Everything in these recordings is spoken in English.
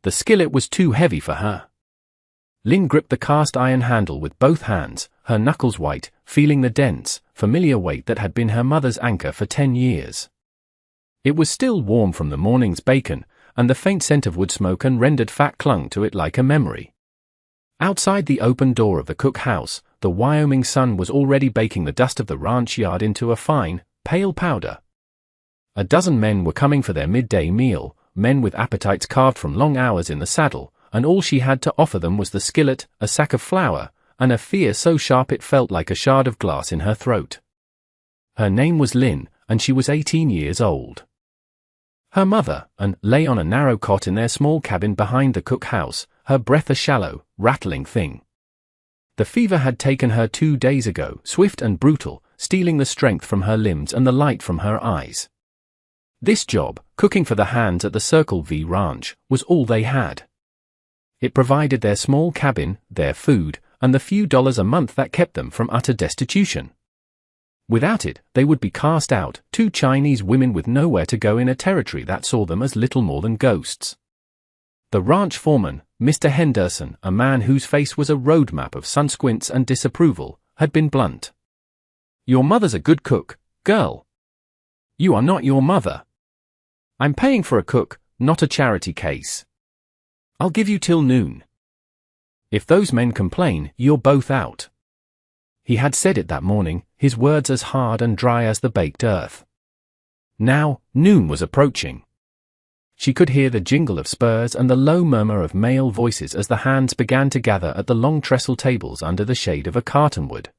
The skillet was too heavy for her. Lynn gripped the cast iron handle with both hands, her knuckles white, feeling the dense, familiar weight that had been her mother's anchor for 10 years. It was still warm from the morning's bacon, and the faint scent of wood smoke and rendered fat clung to it like a memory. Outside the open door of the cook house, the Wyoming sun was already baking the dust of the ranch yard into a fine, pale powder. A dozen men were coming for their midday meal, men with appetites carved from long hours in the saddle, and all she had to offer them was the skillet, a sack of flour, and a fear so sharp it felt like a shard of glass in her throat. Her name was Lynn, and she was 18 years old. Her mother, lay on a narrow cot in their small cabin behind the cook house, her breath a shallow, rattling thing. The fever had taken her 2 days ago, swift and brutal, stealing the strength from her limbs and the light from her eyes. This job, cooking for the hands at the Circle V ranch, was all they had. It provided their small cabin, their food, and the few dollars a month that kept them from utter destitution. Without it, they would be cast out, 2 Chinese women with nowhere to go in a territory that saw them as little more than ghosts. The ranch foreman, Mr. Henderson, a man whose face was a road map of sun squints and disapproval, had been blunt. "Your mother's a good cook, girl. You are not your mother. I'm paying for a cook, not a charity case. I'll give you till noon. If those men complain, you're both out." He had said it that morning, his words as hard and dry as the baked earth. Now, noon was approaching. She could hear the jingle of spurs and the low murmur of male voices as the hands began to gather at the long trestle tables under the shade of a cottonwood.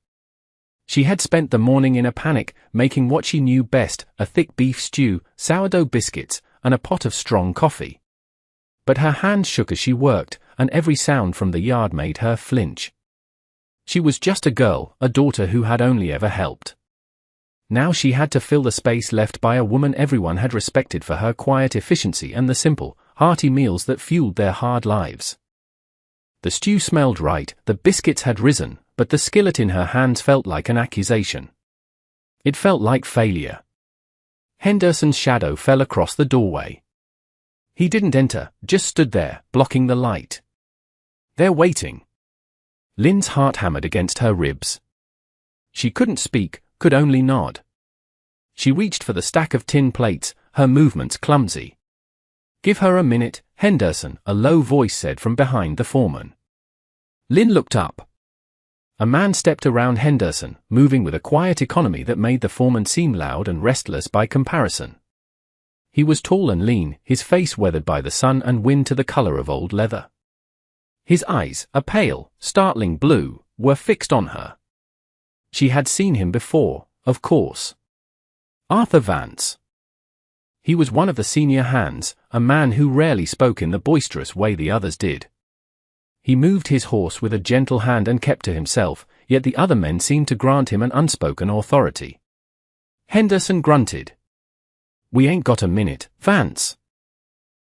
She had spent the morning in a panic, making what she knew best, a thick beef stew, sourdough biscuits, and a pot of strong coffee. But her hands shook as she worked, and every sound from the yard made her flinch. She was just a girl, a daughter who had only ever helped. Now she had to fill the space left by a woman everyone had respected for her quiet efficiency and the simple, hearty meals that fueled their hard lives. The stew smelled right, the biscuits had risen, but the skillet in her hands felt like an accusation. It felt like failure. Henderson's shadow fell across the doorway. He didn't enter, just stood there, blocking the light. "They're waiting." Lynn's heart hammered against her ribs. She couldn't speak, could only nod. She reached for the stack of tin plates, her movements clumsy. "Give her a minute, Henderson," a low voice said from behind the foreman. Lynn looked up. A man stepped around Henderson, moving with a quiet economy that made the foreman seem loud and restless by comparison. He was tall and lean, his face weathered by the sun and wind to the color of old leather. His eyes, a pale, startling blue, were fixed on her. She had seen him before, of course. Arthur Vance. He was one of the senior hands, a man who rarely spoke in the boisterous way the others did. He moved his horse with a gentle hand and kept to himself, yet the other men seemed to grant him an unspoken authority. Henderson grunted. "We ain't got a minute, Vance.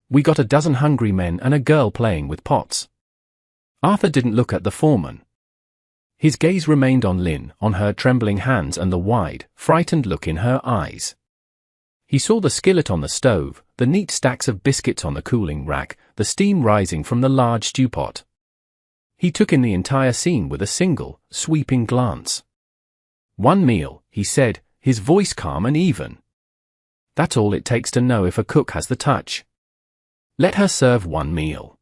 We got a dozen hungry men and a girl playing with pots." Arthur didn't look at the foreman. His gaze remained on Lynn, on her trembling hands and the wide, frightened look in her eyes. He saw the skillet on the stove, the neat stacks of biscuits on the cooling rack, the steam rising from the large stew pot. He took in the entire scene with a single, sweeping glance. "One meal," he said, his voice calm and even. "That's all it takes to know if a cook has the touch. Let her serve one meal.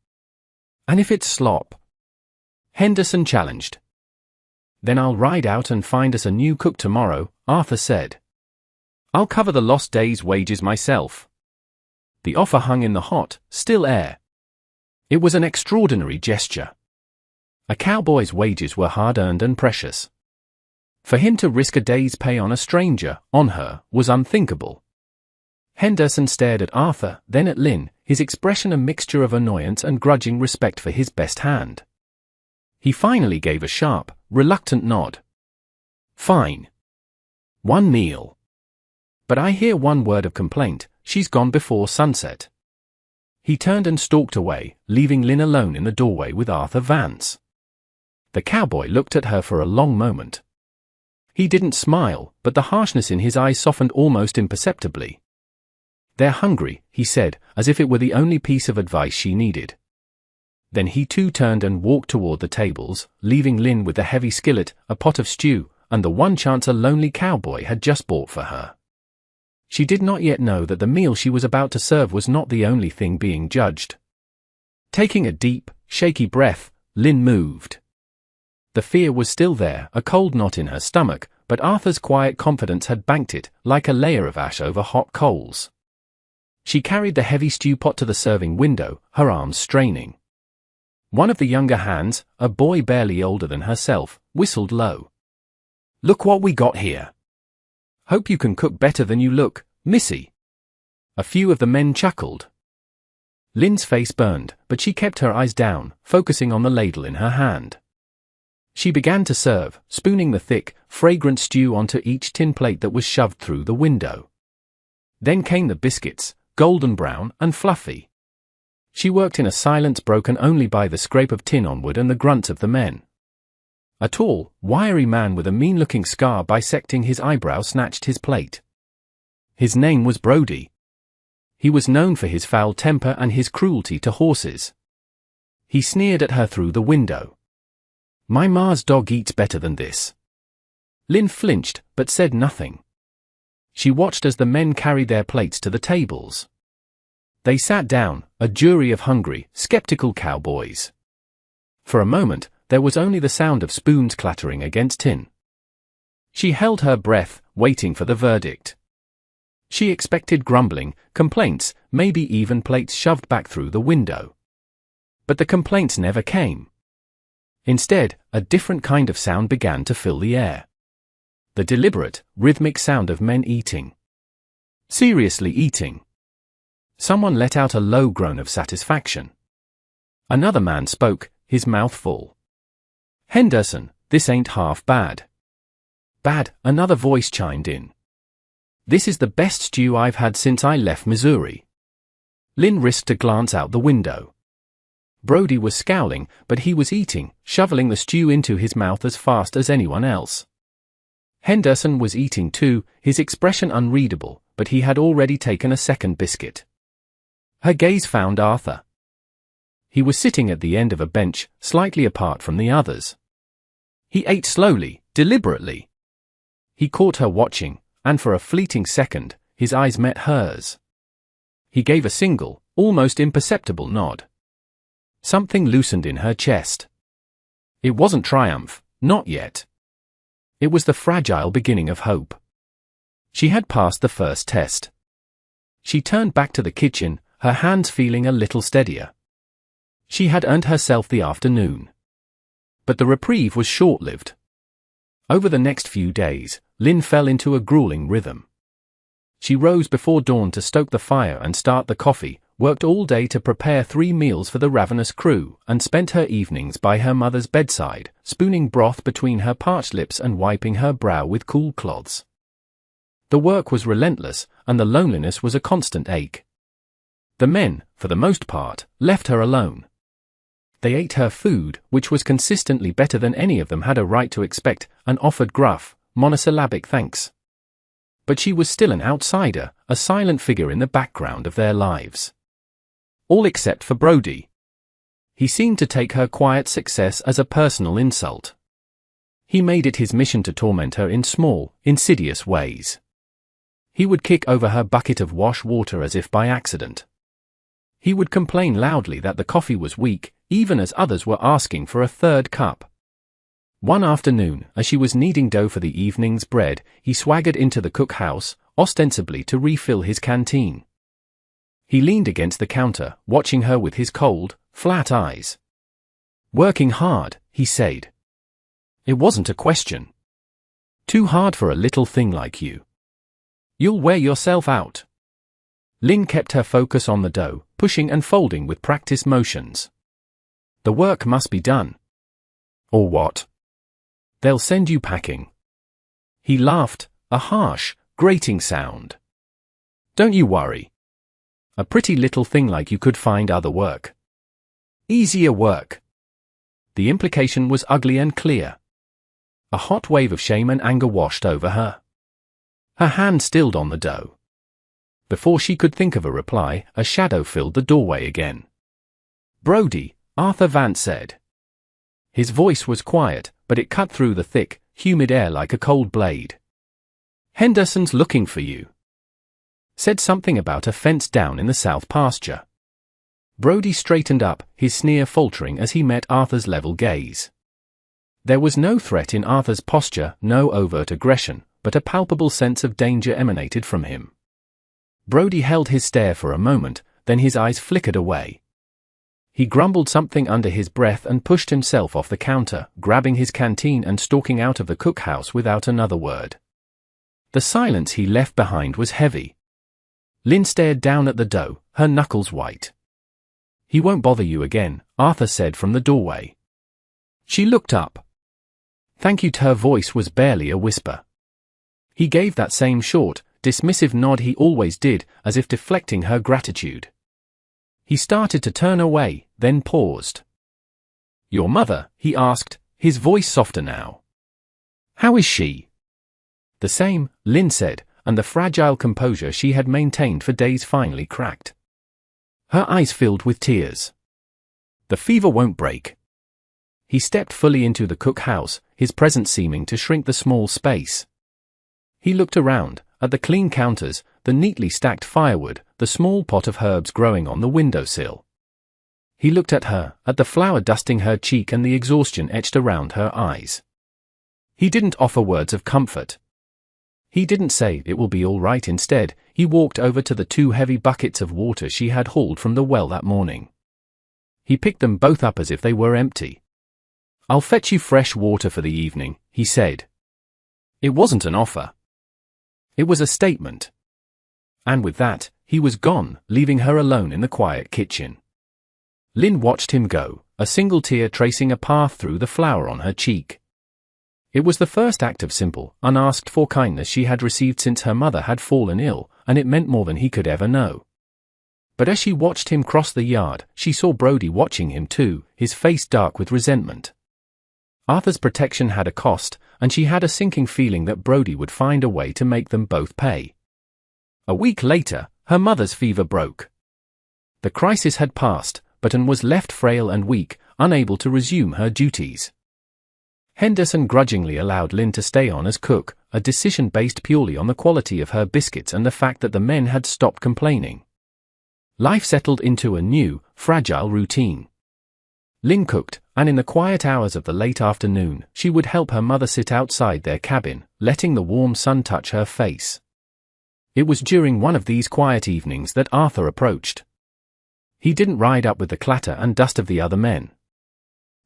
And if it's slop?" Henderson challenged. "Then I'll ride out and find us a new cook tomorrow," Arthur said. "I'll cover the lost day's wages myself." The offer hung in the hot, still air. It was an extraordinary gesture. A cowboy's wages were hard-earned and precious. For him to risk a day's pay on a stranger, on her, was unthinkable. Henderson stared at Arthur, then at Lynn, his expression a mixture of annoyance and grudging respect for his best hand. He finally gave a sharp, reluctant nod. "Fine. One meal. But I hear one word of complaint, she's gone before sunset." He turned and stalked away, leaving Lynn alone in the doorway with Arthur Vance. The cowboy looked at her for a long moment. He didn't smile, but the harshness in his eyes softened almost imperceptibly. "They're hungry," he said, as if it were the only piece of advice she needed. Then he too turned and walked toward the tables, leaving Lin with the heavy skillet, a pot of stew, and the one chance a lonely cowboy had just bought for her. She did not yet know that the meal she was about to serve was not the only thing being judged. Taking a deep, shaky breath, Lin moved. The fear was still there, a cold knot in her stomach, but Arthur's quiet confidence had banked it, like a layer of ash over hot coals. She carried the heavy stew pot to the serving window, her arms straining. One of the younger hands, a boy barely older than herself, whistled low. "Look what we got here. Hope you can cook better than you look, Missy." A few of the men chuckled. Lin's face burned, but she kept her eyes down, focusing on the ladle in her hand. She began to serve, spooning the thick, fragrant stew onto each tin plate that was shoved through the window. Then came the biscuits, golden brown and fluffy. She worked in a silence broken only by the scrape of tin on wood and the grunts of the men. A tall, wiry man with a mean-looking scar bisecting his eyebrow snatched his plate. His name was Brody. He was known for his foul temper and his cruelty to horses. He sneered at her through the window. "My ma's dog eats better than this." Lin flinched, but said nothing. She watched as the men carried their plates to the tables. They sat down, a jury of hungry, skeptical cowboys. For a moment, there was only the sound of spoons clattering against tin. She held her breath, waiting for the verdict. She expected grumbling, complaints, maybe even plates shoved back through the window. But the complaints never came. Instead, a different kind of sound began to fill the air. The deliberate, rhythmic sound of men eating. Seriously eating. Someone let out a low groan of satisfaction. Another man spoke, his mouth full. "Henderson, this ain't half bad." "Bad," another voice chimed in. "This is the best stew I've had since I left Missouri." Lin risked a glance out the window. Brody was scowling, but he was eating, shoveling the stew into his mouth as fast as anyone else. Henderson was eating too, his expression unreadable, but he had already taken a second biscuit. Her gaze found Arthur. He was sitting at the end of a bench, slightly apart from the others. He ate slowly, deliberately. He caught her watching, and for a fleeting second, his eyes met hers. He gave a single, almost imperceptible nod. Something loosened in her chest. It wasn't triumph, not yet. It was the fragile beginning of hope. She had passed the first test. She turned back to the kitchen, her hands feeling a little steadier. She had earned herself the afternoon. But the reprieve was short-lived. Over the next few days, Lin fell into a grueling rhythm. She rose before dawn to stoke the fire and start the coffee, worked all day to prepare 3 meals for the ravenous crew, and spent her evenings by her mother's bedside, spooning broth between her parched lips and wiping her brow with cool cloths. The work was relentless, and the loneliness was a constant ache. The men, for the most part, left her alone. They ate her food, which was consistently better than any of them had a right to expect, and offered gruff, monosyllabic thanks. But she was still an outsider, a silent figure in the background of their lives. All except for Brody. He seemed to take her quiet success as a personal insult. He made it his mission to torment her in small, insidious ways. He would kick over her bucket of wash water as if by accident. He would complain loudly that the coffee was weak, even as others were asking for a third cup. One afternoon, as she was kneading dough for the evening's bread, he swaggered into the cookhouse, ostensibly to refill his canteen. He leaned against the counter, watching her with his cold, flat eyes. "Working hard," he said. "It wasn't a question. Too hard for a little thing like you. You'll wear yourself out." Lin kept her focus on the dough, pushing and folding with practiced motions. "The work must be done." "Or what?" "They'll send you packing." He laughed, a harsh, grating sound. "Don't you worry. A pretty little thing like you could find other work. Easier work." The implication was ugly and clear. A hot wave of shame and anger washed over her. Her hand stilled on the dough. Before she could think of a reply, a shadow filled the doorway again. Brody, Arthur Vance said. His voice was quiet, but it cut through the thick, humid air like a cold blade. Henderson's looking for you. Said something about a fence down in the south pasture. Brody straightened up, his sneer faltering as he met Arthur's level gaze. There was no threat in Arthur's posture, no overt aggression, but a palpable sense of danger emanated from him. Brody held his stare for a moment, then his eyes flickered away. He grumbled something under his breath and pushed himself off the counter, grabbing his canteen and stalking out of the cookhouse without another word. The silence he left behind was heavy. Lynn stared down at the dough, her knuckles white. He won't bother you again, Arthur said from the doorway. She looked up. Thank you. Her voice was barely a whisper. He gave that same short, dismissive nod he always did, as if deflecting her gratitude. He started to turn away, then paused. Your mother? He asked, his voice softer now. How is she? The same, Lynn said, and the fragile composure she had maintained for days finally cracked. Her eyes filled with tears. The fever won't break. He stepped fully into the cookhouse, his presence seeming to shrink the small space. He looked around, at the clean counters, the neatly stacked firewood, the small pot of herbs growing on the windowsill. He looked at her, at the flour dusting her cheek and the exhaustion etched around her eyes. He didn't offer words of comfort. He didn't say it will be all right. Instead, he walked over to the 2 heavy buckets of water she had hauled from the well that morning. He picked them both up as if they were empty. I'll fetch you fresh water for the evening, he said. It wasn't an offer. It was a statement. And with that, he was gone, leaving her alone in the quiet kitchen. Lynn watched him go, a single tear tracing a path through the flour on her cheek. It was the first act of simple, unasked-for kindness she had received since her mother had fallen ill, and it meant more than he could ever know. But as she watched him cross the yard, she saw Brody watching him too, his face dark with resentment. Arthur's protection had a cost, and she had a sinking feeling that Brody would find a way to make them both pay. A week later, her mother's fever broke. The crisis had passed, but Anne was left frail and weak, unable to resume her duties. Henderson grudgingly allowed Lynn to stay on as cook, a decision based purely on the quality of her biscuits and the fact that the men had stopped complaining. Life settled into a new, fragile routine. Lynn cooked, and in the quiet hours of the late afternoon, she would help her mother sit outside their cabin, letting the warm sun touch her face. It was during one of these quiet evenings that Arthur approached. He didn't ride up with the clatter and dust of the other men.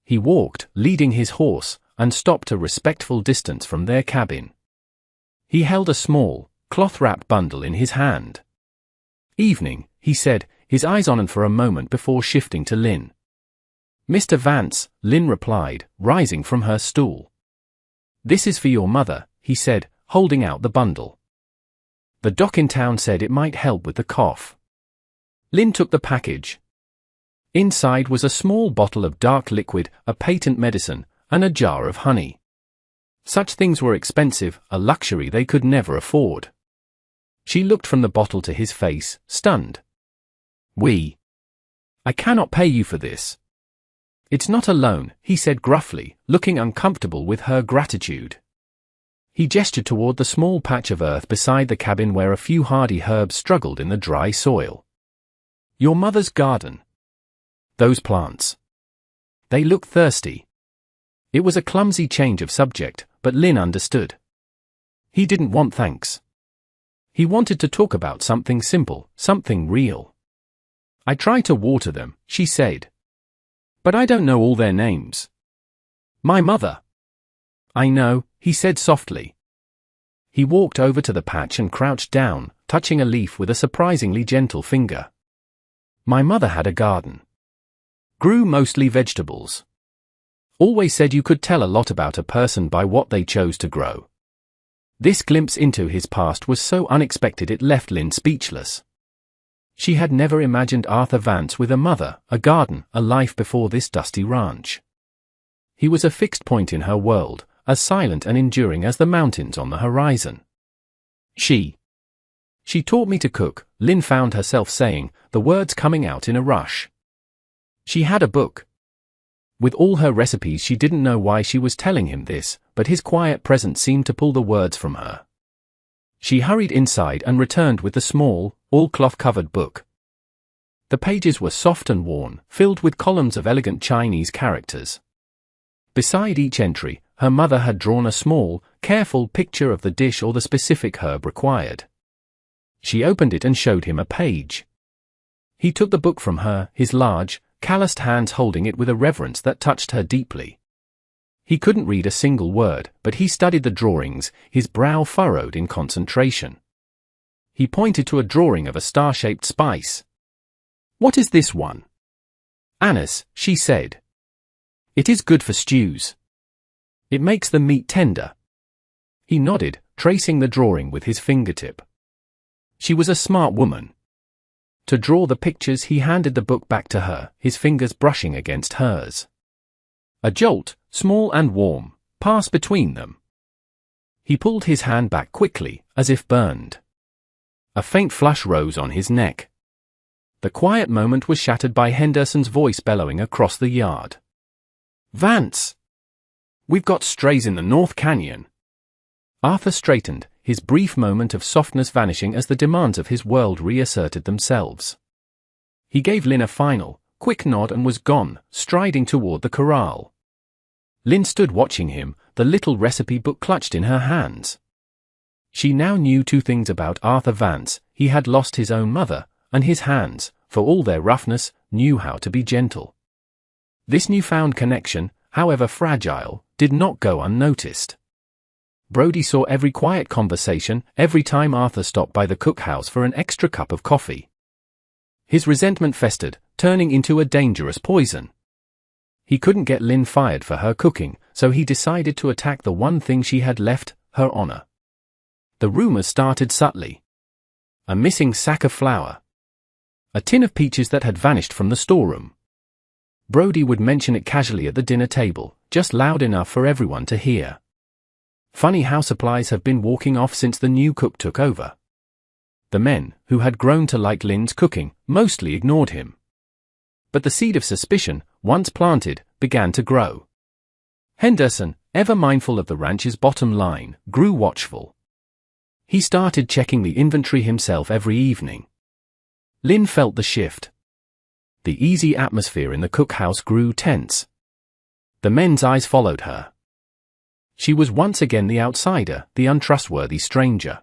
He walked, leading his horse, and stopped a respectful distance from their cabin. He held a small, cloth-wrapped bundle in his hand. Evening, he said, his eyes on Anne for a moment before shifting to Lynn. Mr. Vance, Lynn replied, rising from her stool. This is for your mother, he said, holding out the bundle. The doc in town said it might help with the cough. Lynn took the package. Inside was a small bottle of dark liquid, a patent medicine, and a jar of honey. Such things were expensive, a luxury they could never afford. She looked from the bottle to his face, stunned. I cannot pay you for this. It's not a loan, he said gruffly, looking uncomfortable with her gratitude. He gestured toward the small patch of earth beside the cabin where a few hardy herbs struggled in the dry soil. Your mother's garden. Those plants. They look thirsty. It was a clumsy change of subject, but Lynn understood. He didn't want thanks. He wanted to talk about something simple, something real. I try to water them, she said. But I don't know all their names. My mother. I know, he said softly. He walked over to the patch and crouched down, touching a leaf with a surprisingly gentle finger. My mother had a garden. Grew mostly vegetables. Always said you could tell a lot about a person by what they chose to grow. This glimpse into his past was so unexpected it left Lynn speechless. She had never imagined Arthur Vance with a mother, a garden, a life before this dusty ranch. He was a fixed point in her world, as silent and enduring as the mountains on the horizon. She taught me to cook, Lynn found herself saying, the words coming out in a rush. She had a book, With all her recipes, she didn't know why she was telling him this, but his quiet presence seemed to pull the words from her. She hurried inside and returned with the small, all-cloth-covered book. The pages were soft and worn, filled with columns of elegant Chinese characters. Beside each entry, her mother had drawn a small, careful picture of the dish or the specific herb required. She opened it and showed him a page. He took the book from her, his large, calloused hands holding it with a reverence that touched her deeply. He couldn't read a single word, but he studied the drawings, his brow furrowed in concentration. He pointed to a drawing of a star-shaped spice. "What is this one?" "Anise," she said. "It is good for stews. It makes the meat tender." He nodded, tracing the drawing with his fingertip. She was a smart woman. To draw the pictures, he handed the book back to her, his fingers brushing against hers. A jolt, small and warm, passed between them. He pulled his hand back quickly, as if burned. A faint flush rose on his neck. The quiet moment was shattered by Henderson's voice bellowing across the yard. "Vance! We've got strays in the North Canyon." Arthur straightened, his brief moment of softness vanishing as the demands of his world reasserted themselves. He gave Lynn a final, quick nod and was gone, striding toward the corral. Lynn stood watching him, the little recipe book clutched in her hands. She now knew two things about Arthur Vance: he had lost his own mother, and his hands, for all their roughness, knew how to be gentle. This newfound connection, however fragile, did not go unnoticed. Brody saw every quiet conversation, every time Arthur stopped by the cookhouse for an extra cup of coffee. His resentment festered, turning into a dangerous poison. He couldn't get Lynn fired for her cooking, so he decided to attack the one thing she had left, her honor. The rumors started subtly. A missing sack of flour. A tin of peaches that had vanished from the storeroom. Brody would mention it casually at the dinner table, just loud enough for everyone to hear. Funny how supplies have been walking off since the new cook took over. The men, who had grown to like Lynn's cooking, mostly ignored him. But the seed of suspicion, once planted, began to grow. Henderson, ever mindful of the ranch's bottom line, grew watchful. He started checking the inventory himself every evening. Lynn felt the shift. The easy atmosphere in the cookhouse grew tense. The men's eyes followed her. She was once again the outsider, the untrustworthy stranger.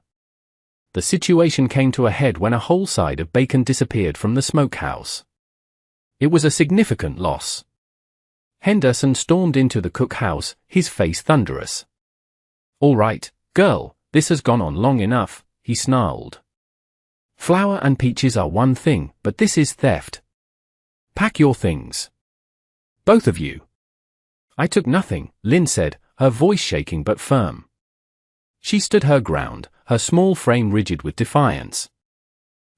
The situation came to a head when a whole side of bacon disappeared from the smokehouse. It was a significant loss. Henderson stormed into the cookhouse, his face thunderous. "All right, girl, this has gone on long enough," he snarled. "Flour and peaches are one thing, but this is theft. Pack your things. Both of you." "I took nothing," Lynn said, her voice shaking but firm. She stood her ground, her small frame rigid with defiance.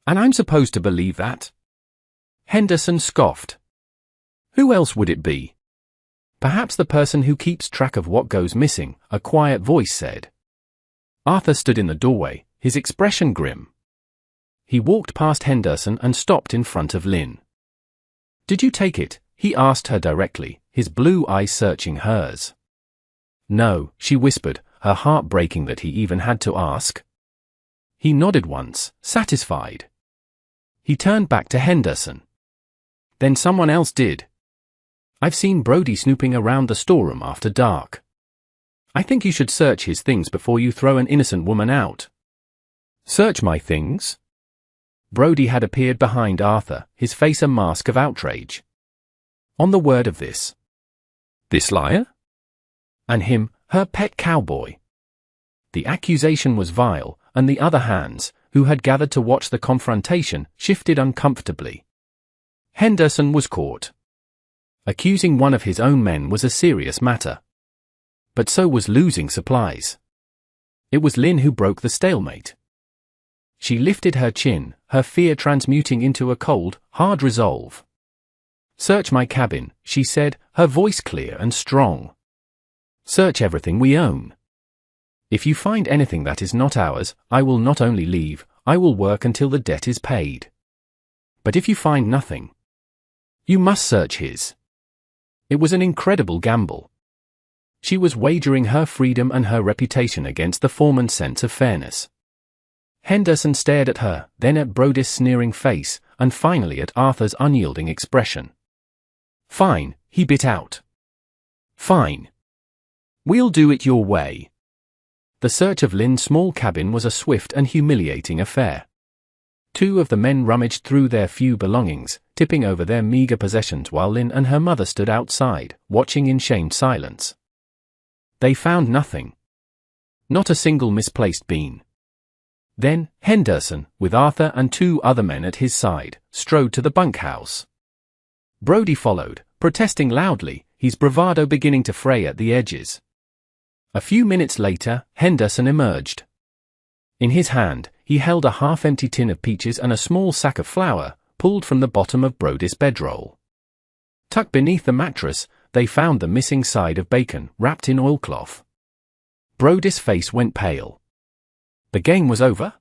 "And I'm supposed to believe that?" Henderson scoffed. "Who else would it be?" "Perhaps the person who keeps track of what goes missing," a quiet voice said. Arthur stood in the doorway, his expression grim. He walked past Henderson and stopped in front of Lynn. "Did you take it?" he asked her directly, his blue eyes searching hers. "No," she whispered, her heart breaking that he even had to ask. He nodded once, satisfied. He turned back to Henderson. "Then someone else did. I've seen Brody snooping around the storeroom after dark. I think you should search his things before you throw an innocent woman out." "Search my things?" Brody had appeared behind Arthur, his face a mask of outrage. "On the word of this liar? And him, her pet cowboy." The accusation was vile, and the other hands, who had gathered to watch the confrontation, shifted uncomfortably. Henderson was caught. Accusing one of his own men was a serious matter. But so was losing supplies. It was Lynn who broke the stalemate. She lifted her chin, her fear transmuting into a cold, hard resolve. "Search my cabin," she said, her voice clear and strong. "Search everything we own. If you find anything that is not ours, I will not only leave, I will work until the debt is paid. But if you find nothing, you must search his." It was an incredible gamble. She was wagering her freedom and her reputation against the foreman's sense of fairness. Henderson stared at her, then at Brodie's sneering face, and finally at Arthur's unyielding expression. "Fine," he bit out. "Fine. We'll do it your way." The search of Lynn's small cabin was a swift and humiliating affair. Two of the men rummaged through their few belongings, tipping over their meager possessions while Lynn and her mother stood outside, watching in shamed silence. They found nothing. Not a single misplaced bean. Then, Henderson, with Arthur and two other men at his side, strode to the bunkhouse. Brodie followed, protesting loudly, his bravado beginning to fray at the edges. A few minutes later, Henderson emerged. In his hand, he held a half-empty tin of peaches and a small sack of flour, pulled from the bottom of Brodie's bedroll. Tucked beneath the mattress, they found the missing side of bacon, wrapped in oilcloth. Brodie's face went pale. The game was over?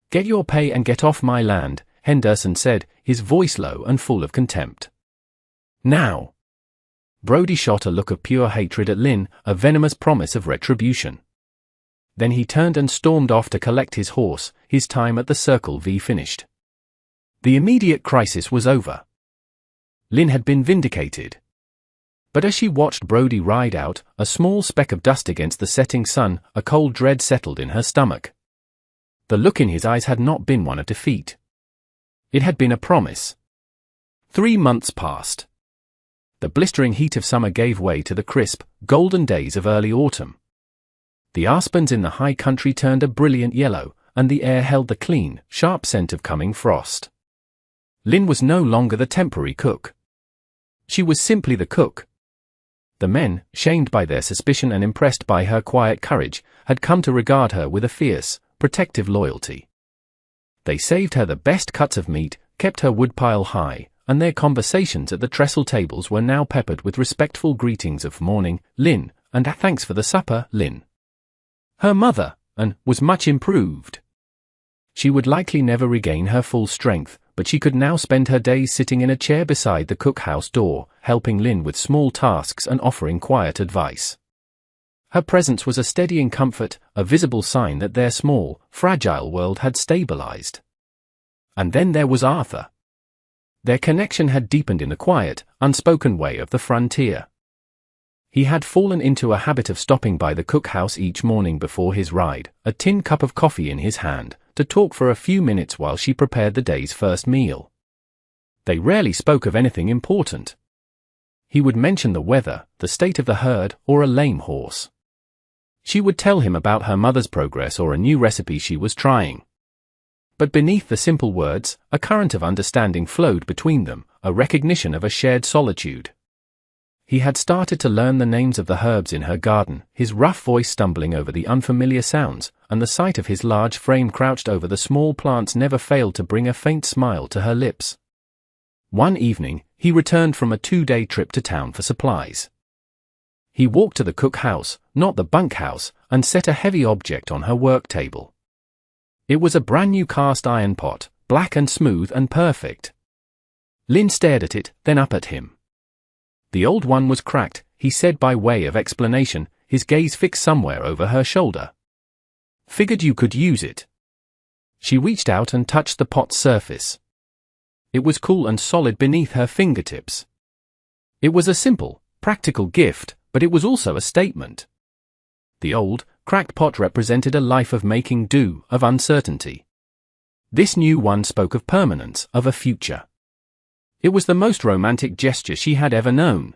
"Get your pay and get off my land," Henderson said, his voice low and full of contempt. "Now." Brodie shot a look of pure hatred at Lynn, a venomous promise of retribution. Then he turned and stormed off to collect his horse, his time at the Circle V finished. The immediate crisis was over. Lynn had been vindicated. But as she watched Brodie ride out, a small speck of dust against the setting sun, a cold dread settled in her stomach. The look in his eyes had not been one of defeat. It had been a promise. 3 months passed. The blistering heat of summer gave way to the crisp, golden days of early autumn. The aspens in the high country turned a brilliant yellow, and the air held the clean, sharp scent of coming frost. Lynn was no longer the temporary cook. She was simply the cook. The men, shamed by their suspicion and impressed by her quiet courage, had come to regard her with a fierce, protective loyalty. They saved her the best cuts of meat, kept her woodpile high, and their conversations at the trestle tables were now peppered with respectful greetings of "Morning, Lynn," and "Thanks for the supper, Lynn." Her mother, was much improved. She would likely never regain her full strength, but she could now spend her days sitting in a chair beside the cookhouse door, helping Lynn with small tasks and offering quiet advice. Her presence was a steadying comfort, a visible sign that their small, fragile world had stabilized. And then there was Arthur. Their connection had deepened in the quiet, unspoken way of the frontier. He had fallen into a habit of stopping by the cookhouse each morning before his ride, a tin cup of coffee in his hand, to talk for a few minutes while she prepared the day's first meal. They rarely spoke of anything important. He would mention the weather, the state of the herd, or a lame horse. She would tell him about her mother's progress or a new recipe she was trying. But beneath the simple words, a current of understanding flowed between them, a recognition of a shared solitude. He had started to learn the names of the herbs in her garden, his rough voice stumbling over the unfamiliar sounds, and the sight of his large frame crouched over the small plants never failed to bring a faint smile to her lips. One evening, he returned from a 2-day trip to town for supplies. He walked to the cookhouse, not the bunkhouse, and set a heavy object on her work table. It was a brand new cast iron pot, black and smooth and perfect. Lynn stared at it, then up at him. The old one was cracked, he said by way of explanation, his gaze fixed somewhere over her shoulder. "Figured you could use it." She reached out and touched the pot's surface. It was cool and solid beneath her fingertips. It was a simple, practical gift, but it was also a statement. The old, cracked pot represented a life of making do, of uncertainty. This new one spoke of permanence, of a future. It was the most romantic gesture she had ever known.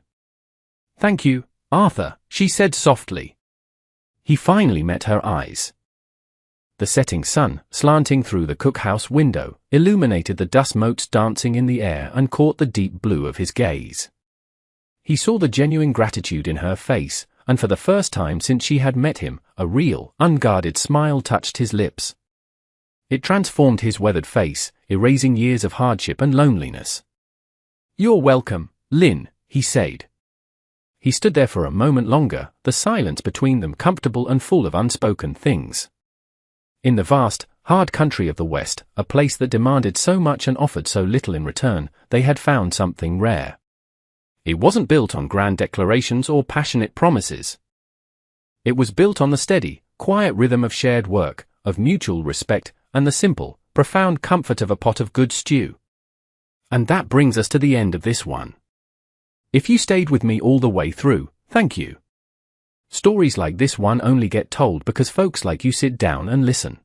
"Thank you, Arthur," she said softly. He finally met her eyes. The setting sun, slanting through the cookhouse window, illuminated the dust motes dancing in the air and caught the deep blue of his gaze. He saw the genuine gratitude in her face, and for the first time since she had met him, a real, unguarded smile touched his lips. It transformed his weathered face, erasing years of hardship and loneliness. "You're welcome, Lynn," he said. He stood there for a moment longer, the silence between them comfortable and full of unspoken things. In the vast, hard country of the West, a place that demanded so much and offered so little in return, they had found something rare. It wasn't built on grand declarations or passionate promises. It was built on the steady, quiet rhythm of shared work, of mutual respect, and the simple, profound comfort of a pot of good stew. And that brings us to the end of this one. If you stayed with me all the way through, thank you. Stories like this one only get told because folks like you sit down and listen.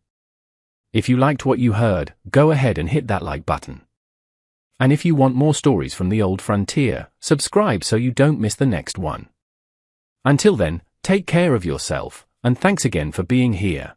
If you liked what you heard, go ahead and hit that like button. And if you want more stories from the old frontier, subscribe so you don't miss the next one. Until then, take care of yourself, and thanks again for being here.